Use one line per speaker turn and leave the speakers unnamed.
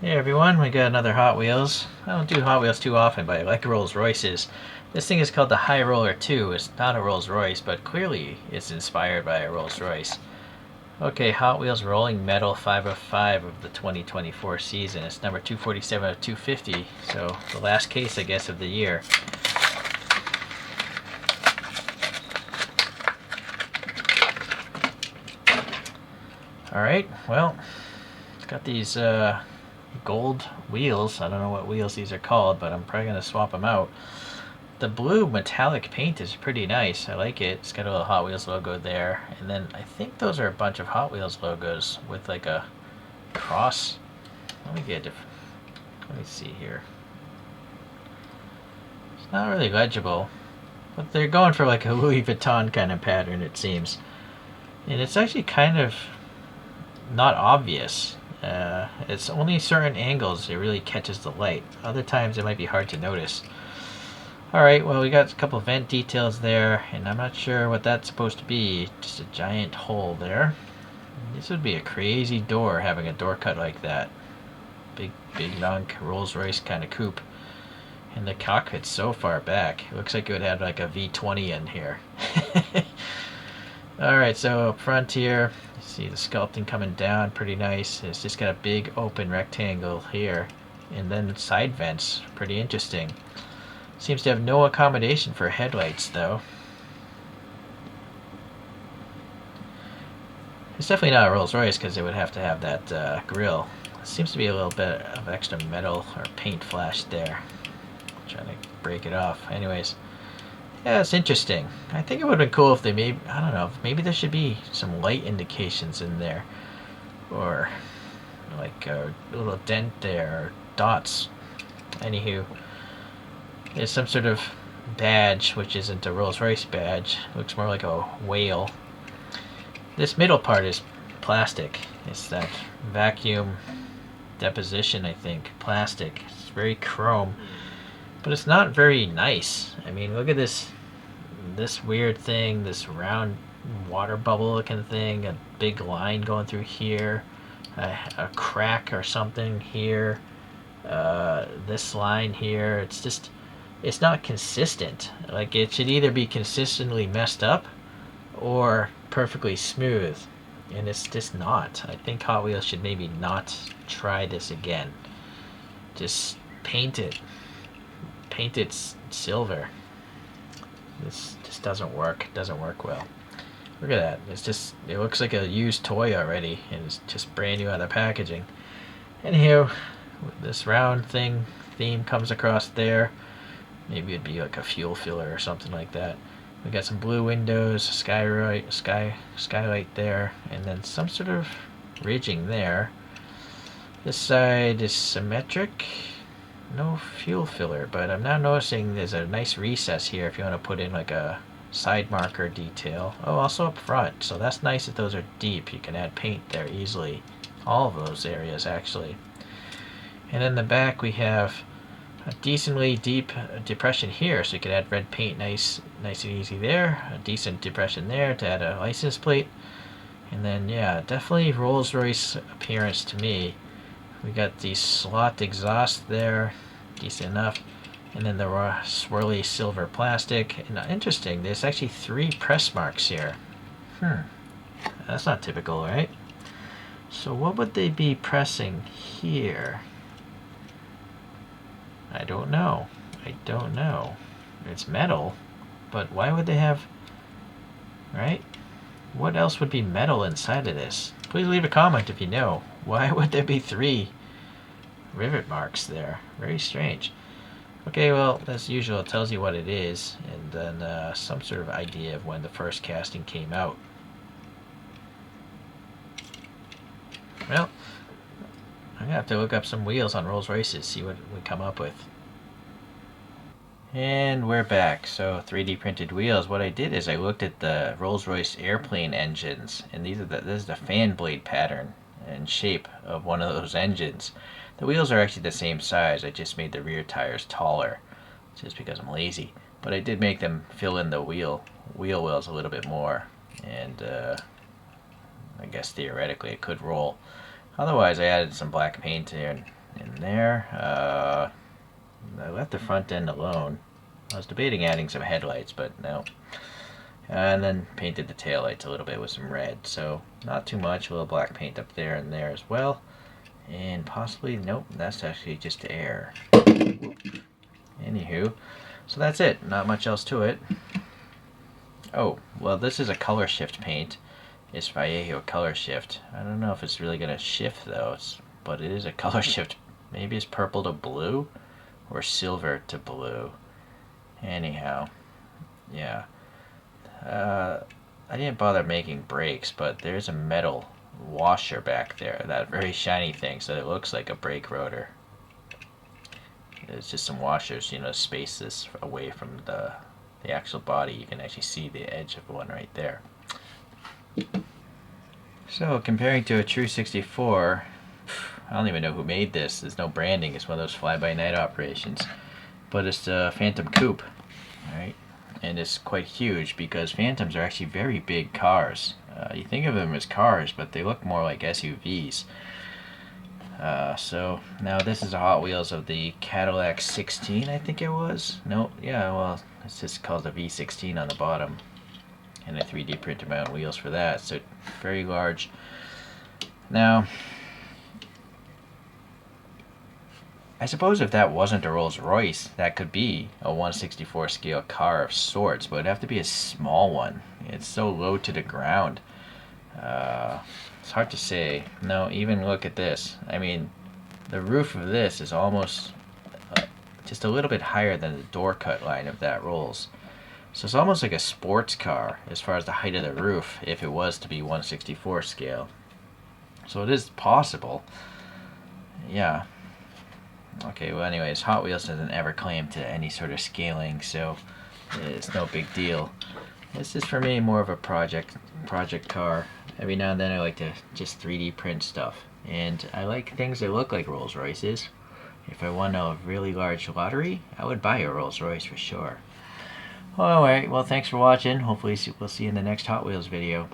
Hey everyone, we got another Hot Wheels. I don't do Hot Wheels too often, but I like Rolls Royces. This thing is called the High Roller 2. It's not a Rolls Royce, but clearly it's inspired by a Rolls Royce. Okay, Hot Wheels Rolling Metal 505 of the 2024 season. It's number 247 of 250, so the last case, I guess, of the year. Alright, well, it's got these gold wheels. I don't know what wheels these are called, but I'm probably going to swap them out. The blue metallic paint is pretty nice. I like it. It's got a little Hot Wheels logo there. And then I think those are a bunch of Hot Wheels logos with like a cross. Let me see here. It's not really legible, but they're going for like a Louis Vuitton kind of pattern, it seems. And it's actually kind of not obvious. It's only certain angles it really catches the light. Other times it might be hard to notice. Alright, well we got a couple vent details there, and I'm not sure what that's supposed to be. Just a giant hole there. This would be a crazy door, having a door cut like that. Big long Rolls Royce kind of coupe. And the cockpit's so far back. It looks like it would have like a V20 in here. Alright, so up front here, you see the sculpting coming down, pretty nice. It's just got a big open rectangle here. And then side vents, pretty interesting. Seems to have no accommodation for headlights, though. It's definitely not a Rolls Royce because it would have to have that grille. Seems to be a little bit of extra metal or paint flash there. I'm trying to break it off. Anyways, yeah, it's interesting. I think it would have been cool if they maybe, I don't know, maybe there should be some light indications in there. Or like a little dent there, or dots. Anywho. There's some sort of badge, which isn't a Rolls Royce badge. Looks more like a whale. This middle part is plastic. It's that vacuum deposition, I think. Plastic. It's very chrome. But it's not very nice. I mean, look at this weird thing, this round water bubble looking thing, a big line going through here, a crack or something here, this line here. It's not consistent. Like, it should either be consistently messed up or perfectly smooth, and it's just not. I think Hot Wheels should maybe not try this again. Just paint it silver. This just doesn't work. It doesn't work well. Look at that. It looks like a used toy already, and it's just brand new out of the packaging. Anywho, this round theme comes across there. Maybe it'd be like a fuel filler or something like that. We got some blue windows, skylight there, and then some sort of ridging there. This side is symmetric. No fuel filler, but I'm now noticing there's a nice recess here if you want to put in like a side marker detail. Oh, also up front. So that's nice that those are deep. You can add paint there easily. All of those areas, actually. And in the back we have a decently deep depression here, so you could add red paint nice and easy there. A decent depression there to add a license plate. And then, yeah, definitely Rolls Royce appearance to me. We got the slot exhaust there, decent enough. And then the swirly silver plastic. And interesting, there's actually 3 press marks here. That's not typical, right? So what would they be pressing here? I don't know. It's metal, but why would they have... Right? What else would be metal inside of this? Please leave a comment if you know. Why would there be 3 rivet marks there? Very strange. Okay, well, as usual, it tells you what it is, and then some sort of idea of when the first casting came out. Well, I'm going to have to look up some wheels on Rolls Royces, see what we come up with. And we're back. So 3D printed wheels. What I did is I looked at the Rolls-Royce airplane engines, and this is the fan blade pattern and shape of one of those engines. The wheels are actually the same size. I just made the rear tires taller, just because I'm lazy. But I did make them fill in the wheel wells a little bit more, and I guess theoretically it could roll. Otherwise, I added some black paint here in there. I left the front end alone. I was debating adding some headlights, but no. And then painted the taillights a little bit with some red. So not too much, a little black paint up there and there as well. And possibly, nope, that's actually just air. Anywho, so that's it. Not much else to it. Oh, well, this is a color shift paint. It's Vallejo color shift. I don't know if it's really going to shift, though, but it is a color shift. Maybe it's purple to blue or silver to blue. Anyhow, yeah. I didn't bother making brakes, but there's a metal washer back there, that very shiny thing, so it looks like a brake rotor. It's just some washers, you know, space this away from the actual body. You can actually see the edge of one right there. So comparing to a true 64, I don't even know who made this. There's no branding. It's one of those fly-by-night operations. But it's the Phantom Coupe, right? And it's quite huge because Phantoms are actually very big cars. You think of them as cars, but they look more like SUVs. So now this is a Hot Wheels of the Cadillac 16, I think it was. No, yeah, well, it's just called the V16 on the bottom. And I 3D printed my own wheels for that, so very large. Now, I suppose if that wasn't a Rolls Royce, that could be a 1/64 scale car of sorts, but it'd have to be a small one. It's so low to the ground. It's hard to say. No, even look at this. I mean, the roof of this is almost just a little bit higher than the door cut line of that Rolls. So it's almost like a sports car as far as the height of the roof if it was to be 1/64 scale. So it is possible. Yeah. Okay, well anyways, Hot Wheels doesn't ever claim to any sort of scaling, so it's no big deal. This is for me more of a project car. Every now and then I like to just 3D print stuff. And I like things that look like Rolls Royces. If I won a really large lottery, I would buy a Rolls Royce for sure. Alright, well thanks for watching. Hopefully we'll see you in the next Hot Wheels video.